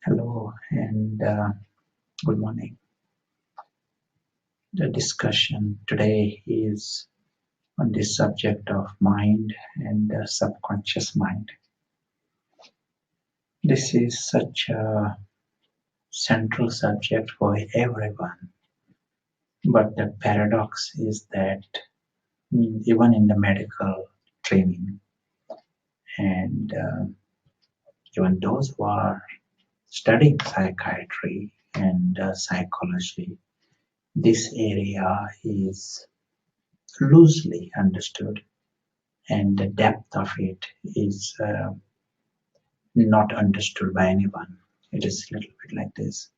Hello and good morning. The discussion today is on the subject of mind and the subconscious mind. This is such a central subject for everyone, but the paradox is that even in the medical training and even those who are studying psychiatry and psychology, this area is loosely understood and the depth of it is not understood by anyone. It is a little bit like this.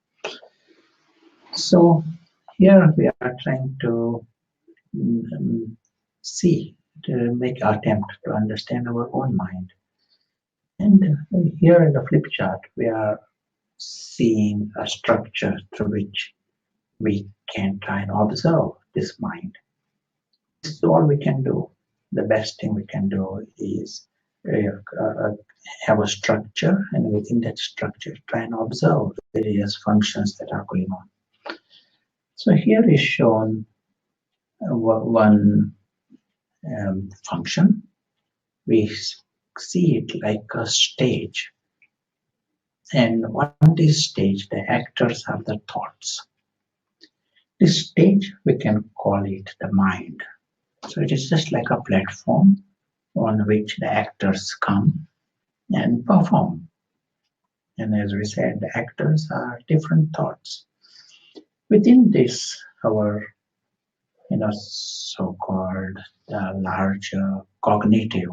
So here we are trying to um, see, to make an attempt to understand our own mind. And here in the flip chart, we are seeing a structure through which we can try and observe this mind. This is all we can do. The best thing we can do is have a structure, and within that structure, try and observe various functions that are going on. So here is shown one function. We see it like a stage, and on this stage, the actors are the thoughts. This stage, we can call it the mind. So it is just like a platform on which the actors come and perform. And as we said, the actors are different thoughts. Within this, our so-called larger cognitive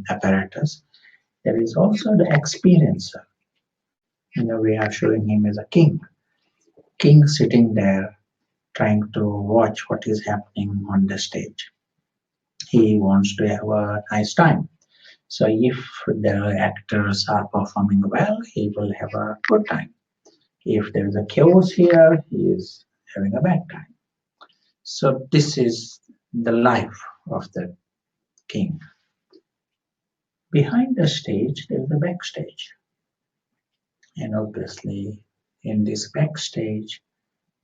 apparatus, there is also the experiencer. We are showing him as a king sitting there trying to watch what is happening on the stage. He wants to have a nice time. So if the actors are performing well, he will have a good time. If there is a chaos here, he is having a bad time. So this is the life of the king. Behind the stage, there is a backstage. And obviously, in this backstage,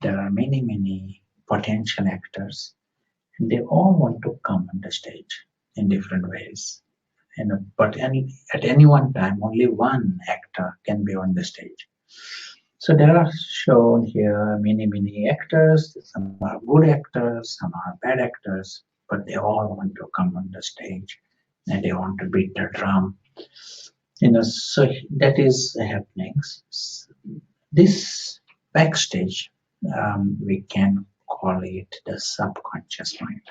there are many potential actors. And they all want to come on the stage in different ways. But at any one time, only one actor can be on the stage. So there are shown here many actors. Some are good actors, some are bad actors, but they all want to come on the stage and they want to beat the drum. So that is happening. This backstage, we can call it the subconscious mind.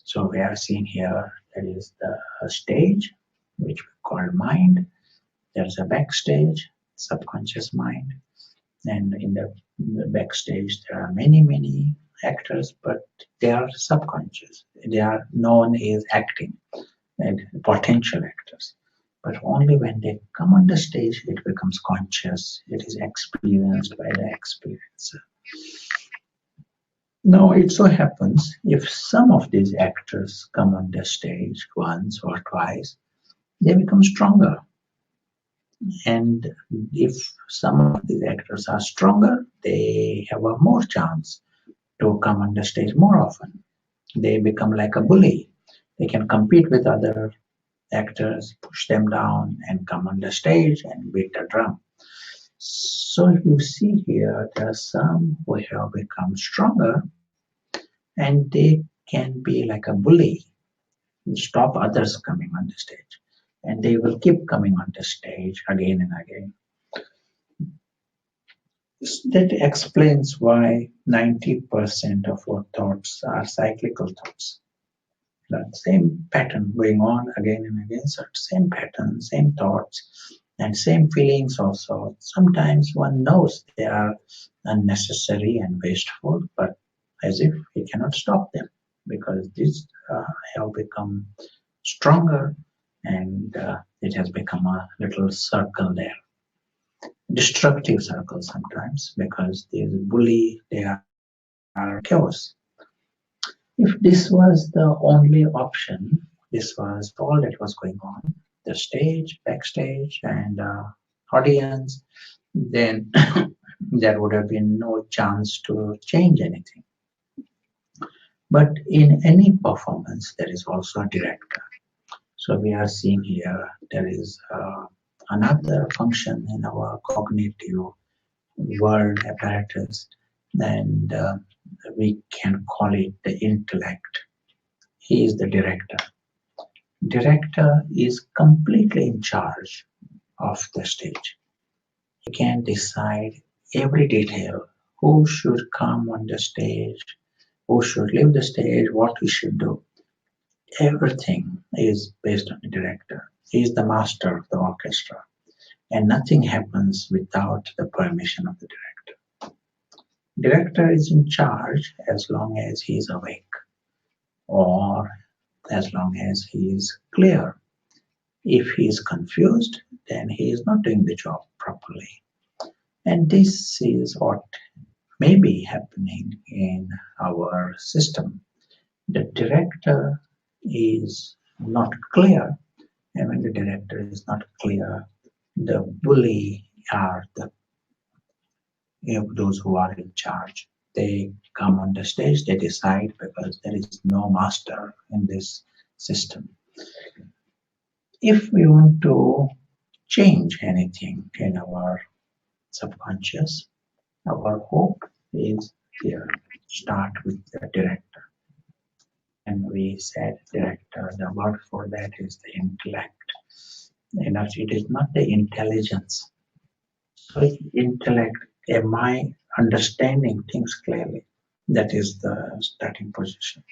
So we are seeing here there is the stage, which we call mind. There's a backstage, subconscious mind, and in the backstage there are many actors, but they are subconscious. They are known as acting and potential actors. But only when they come on the stage, it becomes conscious. It is experienced by the experiencer. Now, it so happens if some of these actors come on the stage once or twice, they become stronger. And if some of these actors are stronger, they have a more chance to come on the stage more often. They become like a bully. They can compete with other actors, push them down, and come on the stage and beat the drum. So you see here, there are some who have become stronger, and they can be like a bully, stop others coming on the stage, and they will keep coming on the stage again and again. That explains why 90% of our thoughts are cyclical thoughts. The same pattern going on again and again, so same pattern, same thoughts, and same feelings also. Sometimes one knows they are unnecessary and wasteful, but as if we cannot stop them because these have become stronger and it has become a little circle there. Destructive circle sometimes because they bully, they are chaos. If this was the only option, this was all that was going on, the stage, backstage, and audience, then there would have been no chance to change anything. But in any performance, there is also a director. So we are seeing here there is another function in our cognitive world apparatus, and we can call it the intellect. He is the director. Director is completely in charge of the stage. He can decide every detail, who should come on the stage, who should leave the stage, what we should do. Everything is based on the director. He is the master of the orchestra, and nothing happens without the permission of the director. Director is in charge as long as he is awake, or as long as he is clear. If he is confused, then he is not doing the job properly. And this is what may be happening in our system. The director is not clear, and when the director is not clear, the bully are those who are in charge. They come on the stage, they decide because there is no master in this system. If we want to change anything in our subconscious, our hope is here. Start with the director. And we said director, the word for that is the intellect. It is not the intelligence. So intellect, am I understanding things clearly? That is the starting position.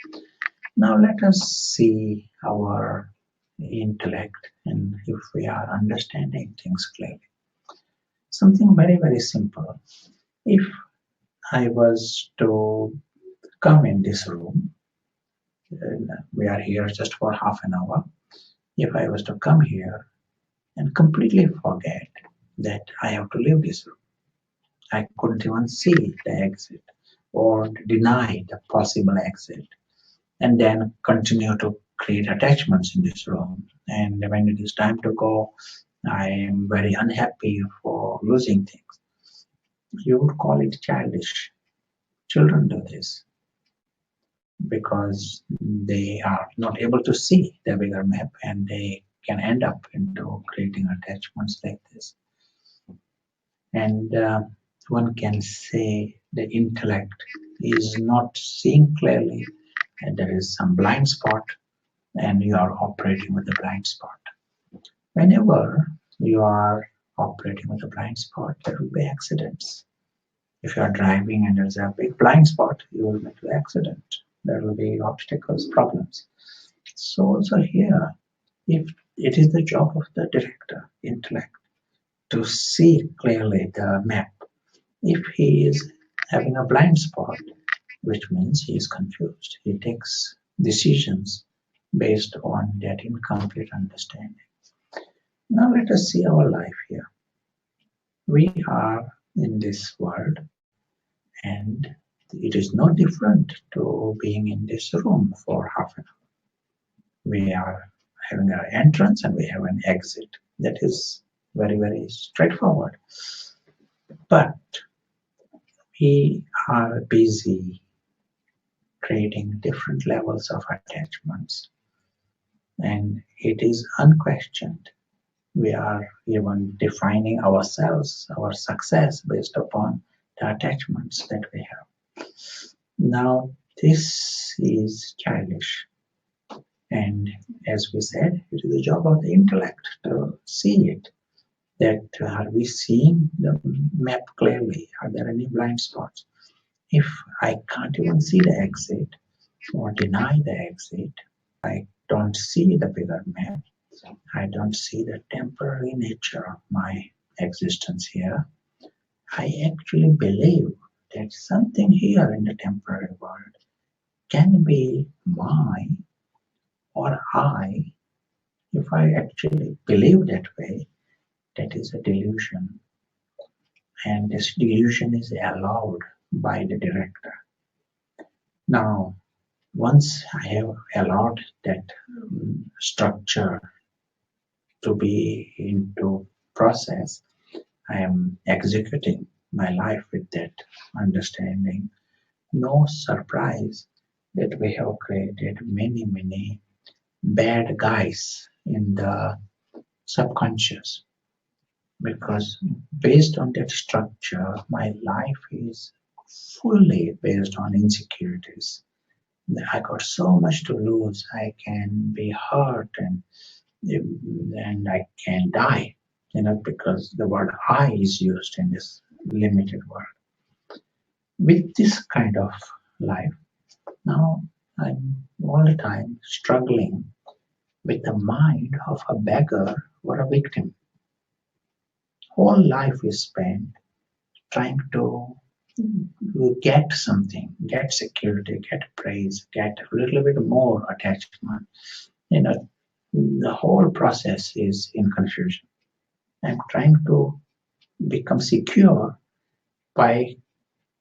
Now let us see our intellect and if we are understanding things clearly. Something very, very simple. If I was to come in this room, we are here just for half an hour. If I was to come here and completely forget that I have to leave this room, I couldn't even see the exit or deny the possible exit, and then continue to create attachments in this room. And when it is time to go, I am very unhappy for losing things. You would call it childish. Children do this because they are not able to see the bigger map and they can end up into creating attachments like this. And one can say the intellect is not seeing clearly, and there is some blind spot, and you are operating with a blind spot. Whenever you are operating with a blind spot, there will be accidents. If you are driving and there's a big blind spot, you will make an accident. There will be obstacles, problems. So also here, if it is the job of the director, intellect, to see clearly the map. If he is having a blind spot, which means he is confused, he takes decisions based on that incomplete understanding. Now let us see our life here. We are in this world, and it is no different to being in this room for half an hour. We are having an entrance and we have an exit. That is very, very straightforward. But we are busy creating different levels of attachments, and it is unquestioned. We are even defining ourselves, our success based upon the attachments that we have. Now, this is childish, and as we said, it is the job of the intellect to see it. That are we seeing the map clearly? Are there any blind spots? If I can't even see the exit or deny the exit, I don't see the bigger map. I don't see the temporary nature of my existence here. I actually believe that something here in the temporary world can be mine or I. If I actually believe that way, that is a delusion. And this delusion is allowed by the director. Now, once I have allowed that structure to be into process, I am executing my life with that understanding. No surprise that we have created many bad guys in the subconscious, because based on that structure, my life is fully based on insecurities. I got so much to lose. I can be hurt and I can die. Because the word "I" is used in this limited world. With this kind of life, now I'm all the time struggling with the mind of a beggar or a victim. Whole life is spent trying to get something, get security, get praise, get a little bit more attachment. You know, the whole process is in confusion. I'm trying to become secure by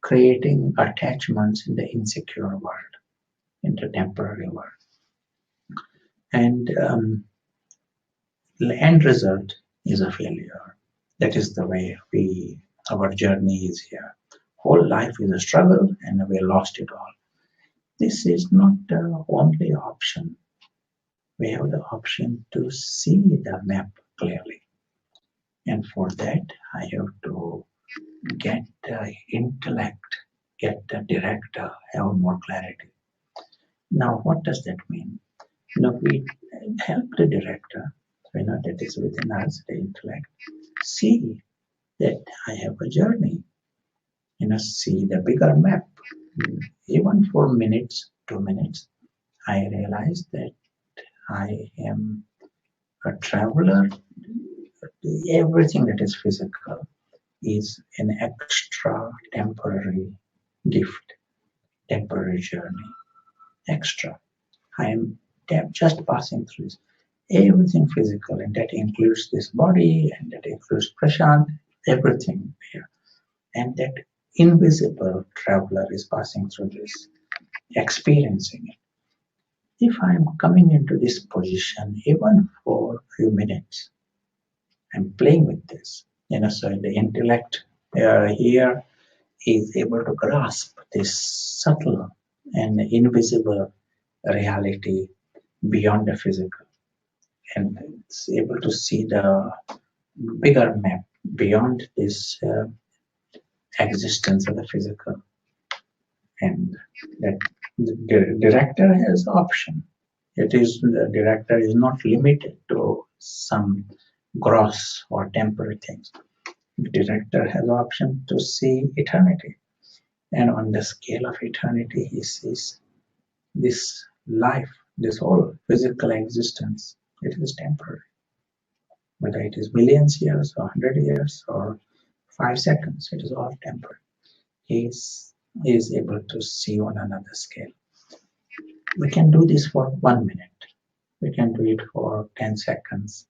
creating attachments in the insecure world, in the temporary world. And the end result is a failure. That is the way our journey is here. Whole life is a struggle and we lost it all. This is not the only option. We have the option to see the map clearly. And for that, I have to get the intellect, get the director, have more clarity. Now, what does that mean? We help the director, that is within us, the intellect, see that I have a journey, see the bigger map. Even for minutes, 2 minutes, I realize that I am a traveler. Everything that is physical is an extra temporary gift, temporary journey, extra. I am just passing through this. Everything physical, and that includes this body, and that includes Prashant, everything here. And that invisible traveler is passing through this, experiencing it. If I am coming into this position, even for a few minutes, I'm playing with this. So the intellect here is able to grasp this subtle and invisible reality beyond the physical, and it's able to see the bigger map beyond this existence of the physical. And that the director has option. It is the director is not limited to some gross or temporary things. The director has option to see eternity, and on the scale of eternity, he sees this life, this whole physical existence. It is temporary, whether it is millions years or 100 years or 5 seconds. It is all temporary. He is able to see on another scale. We can do this for 1 minute. We can do it for 10 seconds.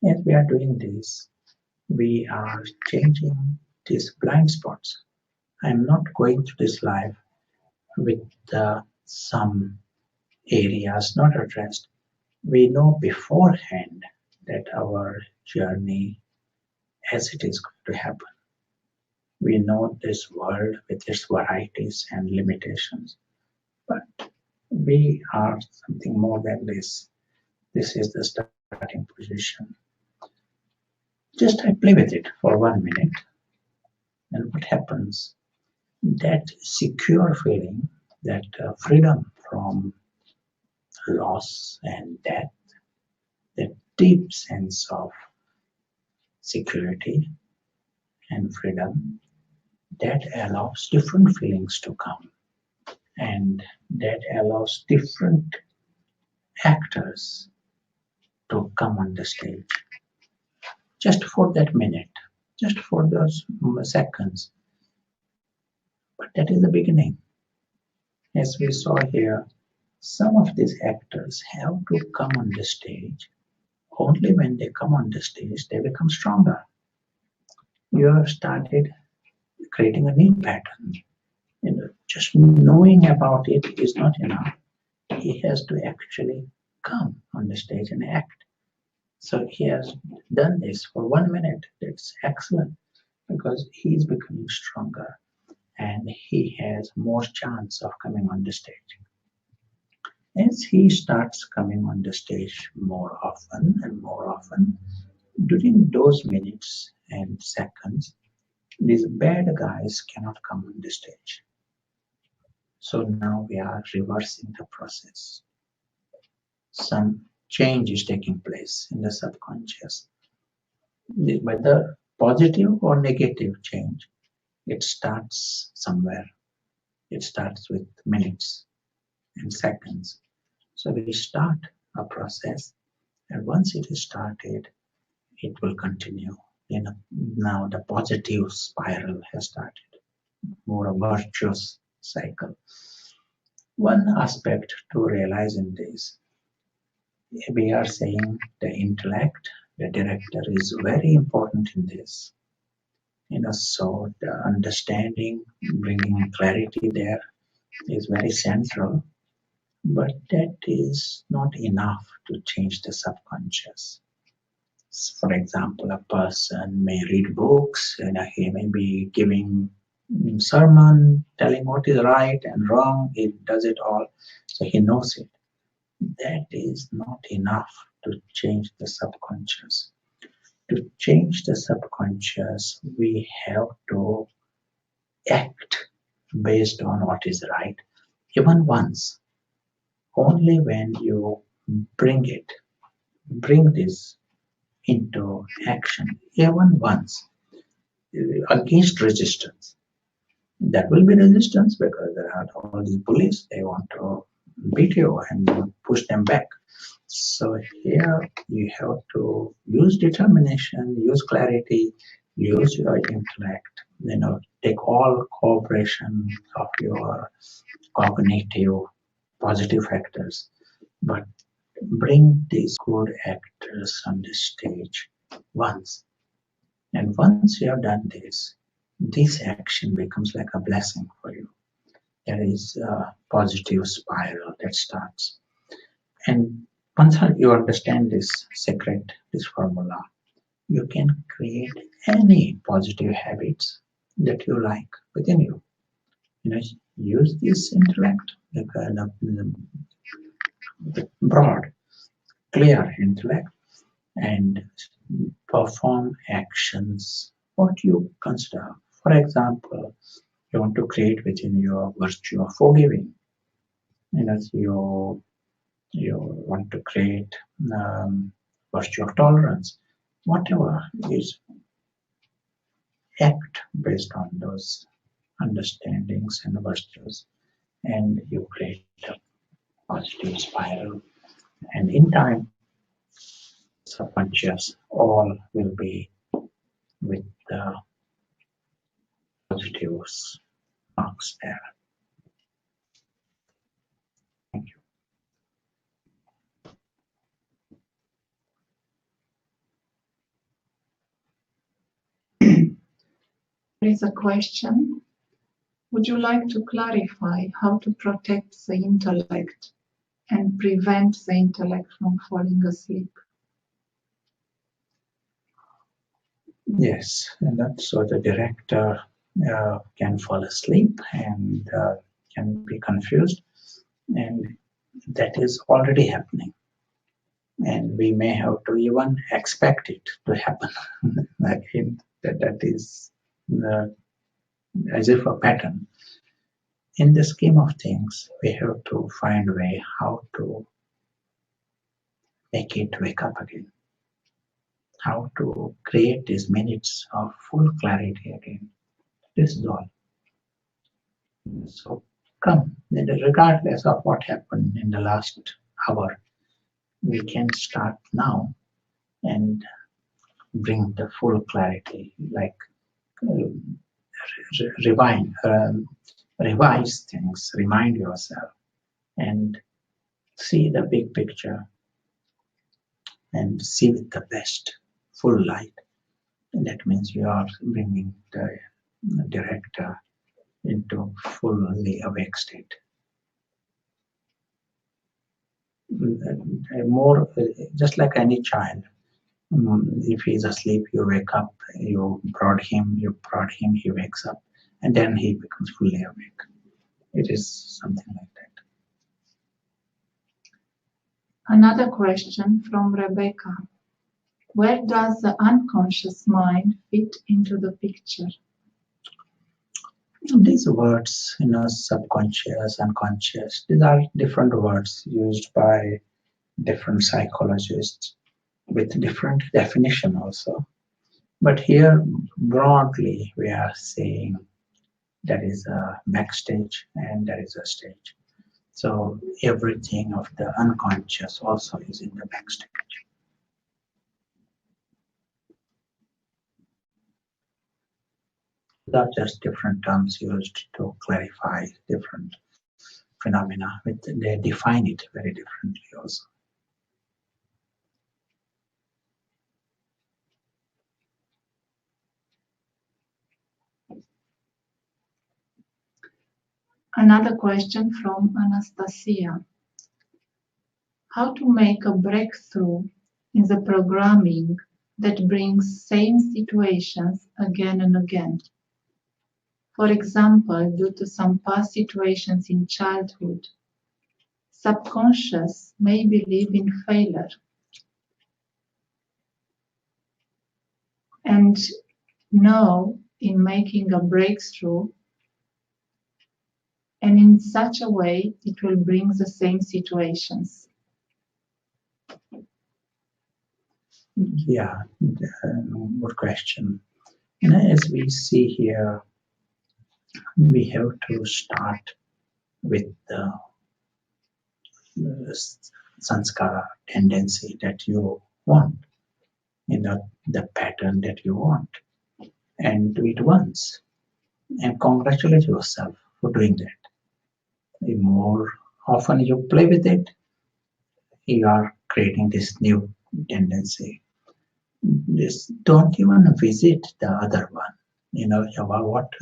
As we are doing this, we are changing these blind spots. I'm not going through this life with some areas not addressed. We know beforehand that our journey, as it is going to happen, we know this world with its varieties and limitations, but we are something more than this. This is the starting position. Just I play with it for 1 minute, and what happens? That secure feeling, that freedom from loss and death, that deep sense of security and freedom, that allows different feelings to come, and that allows different actors to come on the stage just for that minute, just for those seconds. But that is the beginning. As we saw here, some of these actors have to come on the stage. Only when they come on the stage, they become stronger. You have started creating a new pattern. Just knowing about it is not enough. He has to actually come on the stage and act. So he has done this for 1 minute. It's excellent because he is becoming stronger and he has more chance of coming on the stage. As he starts coming on the stage more often and more often, during those minutes and seconds, these bad guys cannot come on the stage. So now we are reversing the process. Some change is taking place in the subconscious. Whether positive or negative change, it starts somewhere. It starts with minutes and seconds. So we start a process, and once it is started, it will continue. Now the positive spiral has started, more a virtuous cycle. One aspect to realize in this, we are saying the intellect, the director is very important in this. So the understanding, bringing clarity there is very central, but that is not enough to change the subconscious. For example, a person may read books and he may be giving sermon, telling what is right and wrong. He does it all, so he knows it. That is not enough to change the subconscious. To change the subconscious, we have to act based on what is right, even once. Only when you bring it, bring this into action, even once, against resistance. There will be resistance because there are all these bullies, they want to beat you and push them back. So here you have to use determination, use clarity, use your intellect, take all cooperation of your cognitive positive factors, but bring these good actors on the stage once. And once you have done this action becomes like a blessing for you. There is a positive spiral that starts. And once you understand this secret, this formula, you can create any positive habits that you like within you. You know, use this intellect, like the broad, clear intellect, and perform actions what you consider. For example, you want to create within your virtue of forgiving. You want to create virtue of tolerance. Whatever is, act based on those understandings and virtues, and you create a positive spiral. And in time, subconscious all will be with the positives marks there. Thank you. There is a question. Would you like to clarify how to protect the intellect and prevent the intellect from falling asleep? Yes, and that's so the director can fall asleep and can be confused, and that is already happening. And we may have to even expect it to happen. Again, that is uh, as if a pattern. In the scheme of things, we have to find a way how to make it wake up again, how to create these minutes of full clarity again. This is all. So come, regardless of what happened in the last hour, we can start now and bring the full clarity, like uh, rewind, revise things, remind yourself, and see the big picture and see with the best full light. And that means you are bringing the director into fully awake state. More just like any child, If he's asleep, you wake up, you brought him, he wakes up, and then he becomes fully awake. It is something like that. Another question from Rebecca. Where does the unconscious mind fit into the picture? These words, subconscious, unconscious, these are different words used by different psychologists with different definition also. But here, broadly, we are saying there is a backstage and there is a stage. So everything of the unconscious also is in the backstage. These are just different terms used to clarify different phenomena. They define it very differently also. Another question from Anastasia. How to make a breakthrough in the programming that brings same situations again and again? For example, due to some past situations in childhood, subconscious may believe in failure and know in making a breakthrough, and in such a way it will bring the same situations. Yeah, good question. As we see here, we have to start with the sanskara tendency that you want, the pattern that you want, and do it once. And congratulate yourself for doing that. The more often you play with it, you are creating this new tendency. Just don't even visit the other one. About what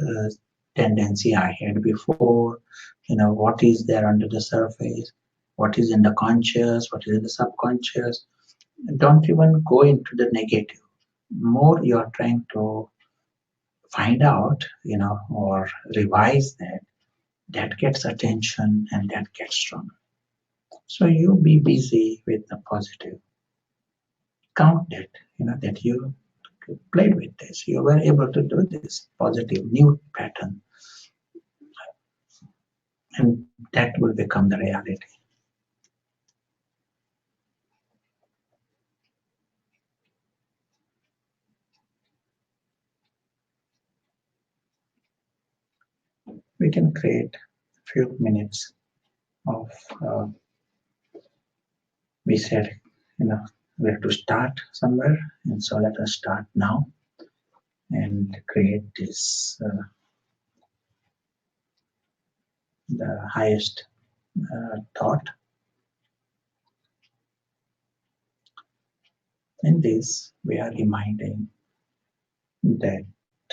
tendency I had before, what is there under the surface, what is in the conscious, what is in the subconscious. Don't even go into the negative. More you are trying to find out, or revise that, that gets attention and that gets stronger. So you be busy with the positive. Count that, that you played with this. You were able to do this positive new pattern, and that will become the reality. We can create a few minutes of, we said, we have to start somewhere, and so let us start now and create this, the highest thought. In this, we are reminding that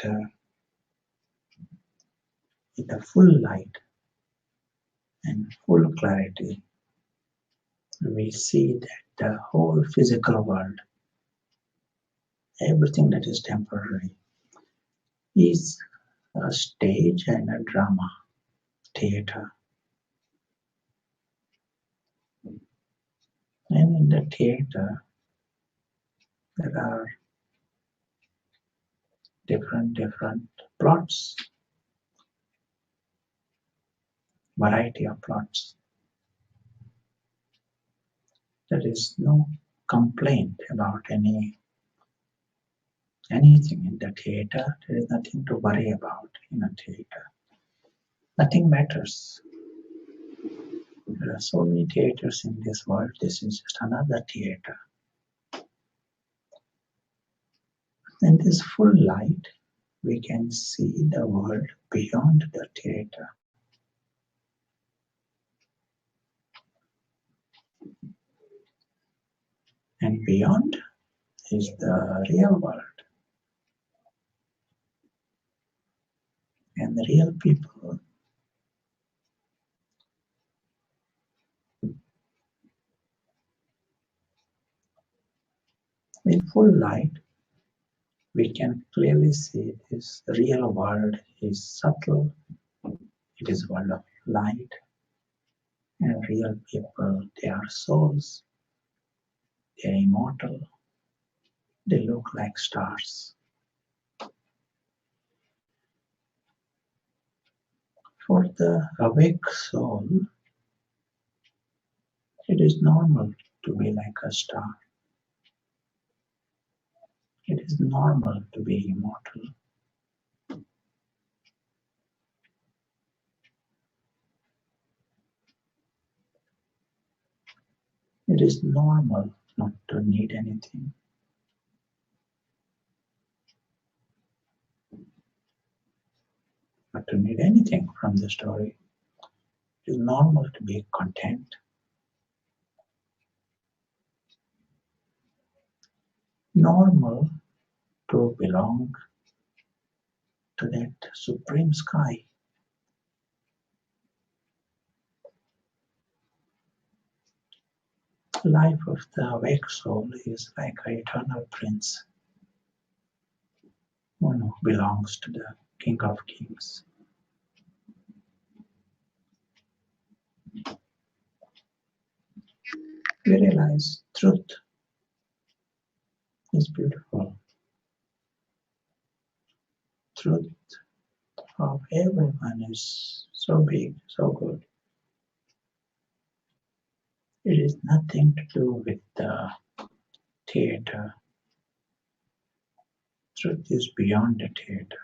uh, with the full light and full clarity, we see that the whole physical world, everything that is temporary, is a stage and a drama, theater. And in the theater, there are different plots, variety of plots. There is no complaint about anything in the theater. There is nothing to worry about in a theater. Nothing matters. There are so many theaters in this world. This is just another theater. In this full light, we can see the world beyond the theater. And beyond is the real world and the real people. full light, we can clearly see this real world is subtle, it is a world of light, and real people, they are souls, they are immortal, they look like stars. For the awake soul, it is normal to be like a star. It is normal to be immortal. It is normal not to need anything, not to need anything from the story. It is normal to be content, normal to belong to that supreme sky. The life of the awake soul is like an eternal prince, one who belongs to the King of Kings. We realize truth is beautiful. Truth of everyone is so big, so good. It is nothing to do with the theater. Truth is beyond the theater.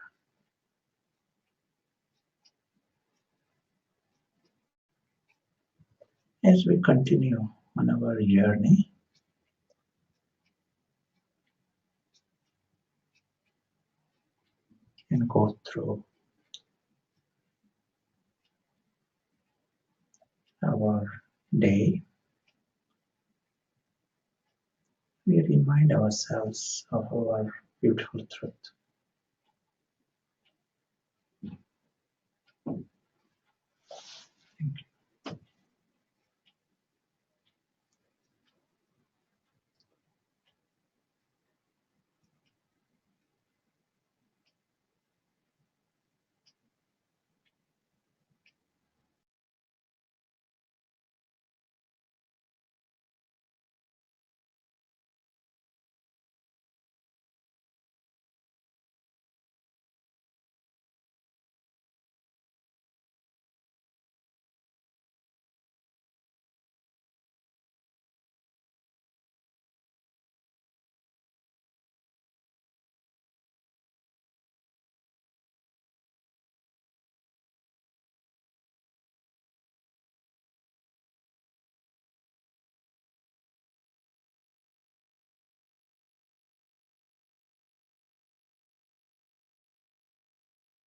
As we continue on our journey and go through our day, we remind ourselves of our beautiful truth.